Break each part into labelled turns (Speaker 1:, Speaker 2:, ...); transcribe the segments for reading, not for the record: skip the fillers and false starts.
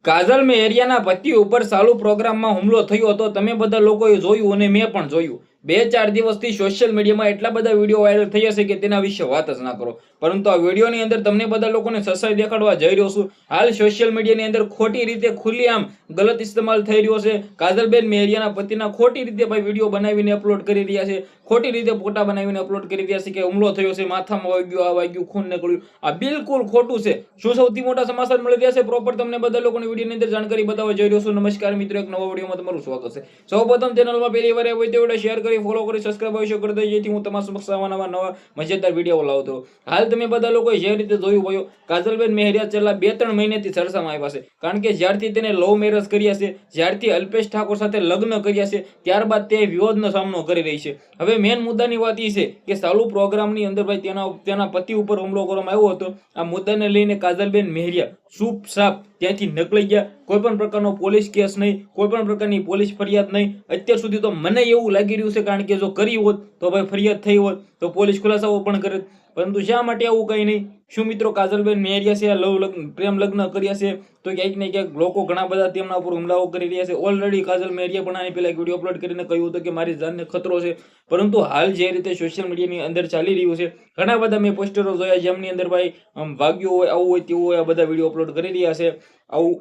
Speaker 1: કાજલ મેહરિયાના પતિ ઉપર ચાલુ પ્રોગ્રામમાં હુમલો થયો હતો. તમે બધા લોકોએ જોયું અને મેં પણ જોયું. 2-4 દિવસથી સોશિયલ મીડિયામાં એટલા બધા વિડીયો વાયરલ થઈ હશે કે તેના વિશે વાત જ ના કરો. પરંતુ આ વિડીયોની અંદર તમને બધા લોકોને સચ્ચાઈ દેખાડવા જઈ રહ્યો છું. હાલ સોશિયલ મીડિયાની અંદર ખોટી રીતે ખુલ્લેઆમ ગલત ઇસ્તેમાલ થઈ રહ્યો છે. કાજલબેન મેહરિયાના પતિના ખોટી રીતે ભાઈ વિડીયો બનાવીને અપલોડ કરી રહ્યા છે. ખોટી રીતે ફોટા બનાવીને અપલોડ કરી રહ્યા છે કે હુમલો થયો છે, માથામાં વાગ્યું, આ વાગ્યું, ખૂન નીકળ્યું. આ બિલકુલ ખોટું છે. શું સૌથી મોટા સમાચાર મળી રહ્યા છે પ્રોપર તમને બધા લોકોને વિડીયોની અંદર જાણકારી બતાવવા જઈ રહ્યો છું. નમસ્કાર મિત્રો, એક નવા વિડીયોમાં તમારું સ્વાગત છે. સૌપ્રથમ ચેનલમાં પહેલી વાર હોય તો વિડીયો શેર કરી, ફોલો કરી, સબસ્ક્રાઇબ અવશ્ય કરી દેજો, જેથી હું તમારા સમક્ષ નવા મજેદાર વિડીયો લાવતો રહું. હાલ તમે બધા લોકોએ જે રીતે જોયું હોય, કાજલબેન મેહરિયા છેલ્લા 2-3 મહિનાથી ચર્ચામાં આવ્યા છે. કારણ કે જ્યારથી તેને લવ મેરેજ કર્યા છે, જ્યારથી અલ્પેશ ઠાકોર સાથે લગ્ન કર્યા છે, ત્યારબાદ તે વિવાદનો સામનો કરી રહી છે. હવે મેન મુદ્દાની વાત એ છે કે ચાલુ પ્રોગ્રામની અંદર ભાઈ તેના પતિ ઉપર હુમલો કરવામાં આવ્યો હતો. આ મુદ્દાને લઈને કાજલબેન મેહરિયા ચૂપચાપ ત્યાંથી નીકળી ગયા. કોઈ પણ પ્રકારનો પોલીસ કેસ નહીં, કોઈ પણ પ્રકારની પોલીસ ફરિયાદ નહીં. અત્યાર સુધી તો મને એવું લાગી રહ્યું છે, કારણ કે જો કરી હોત તો ભાઈ ફરિયાદ થઈ હોત તો પોલીસ ખુલાસાઓ પણ કરે. પરંતુ શા માટે આવું કંઈ નહીં? શું મિત્રો કાજલબેન મેહરિયા છે પ્રેમ લગ્ન કર્યા છે તો ક્યાંક ને ક્યાંક લોકો ઘણા બધા તેમના ઉપર હુમલાઓ કરી રહ્યા છે. ઓલરેડી કાજલ મેહરિયા પણ આની પહેલા એક વિડીયો અપલોડ કરીને કહ્યું હતું કે મારી જાનને ખતરો છે. પરંતુ હાલ જે રીતે સોશિયલ મીડિયાની અંદર ચાલી રહ્યું છે, ઘણા બધા મેં પોસ્ટરો જોયા જેમની અંદર ભાઈ વાગ્યું હોય, આવું હોય, તેવું હોય, આ બધા વિડીયો અપલોડ કરી રહ્યા છે. આવું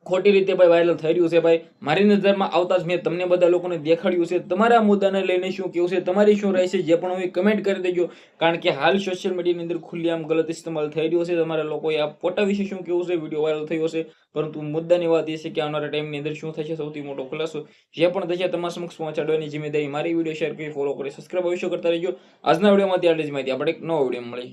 Speaker 1: ખોટી રીતે ભાઈ વાયરલ થઈ રહ્યું છે. ભાઈ મારી નજરમાં આવતા જ મેં તમને બધા લોકોને દેખાડ્યું છે. તમારા મુદ્દાને લઈને શું કેવું છે, તમારી શું રહેશે, જે પણ હોય કમેન્ટ કરી દેજો. કારણ કે હાલ સોશિયલ મીડિયાની અંદર ખુલ્લેઆમ ગલત ઇસ્તેમાલ થઈ રહ્યો છે. તમારા લોકોએ આ ફોટા વિશે શું કેવું છે? વિડીયો વાયરલ થયો છે, પરંતુ મુદ્દાની વાત એ છે કે આવનારા ટાઈમની અંદર શું થશે, સૌથી મોટો ખુલાસો જે પણ થશે તમારા સમક્ષ પહોંચાડવાની જિમ્મેદારી મારી. વિડીયો શેર કરી, ફોલો કરી, સબસ્ક્રાઇબ અવશ્ય કરતા રહેજો. આજના વિડીયોમાંથી આટલી જ માહિતી. આપણે એક નવો વિડીયો મળી.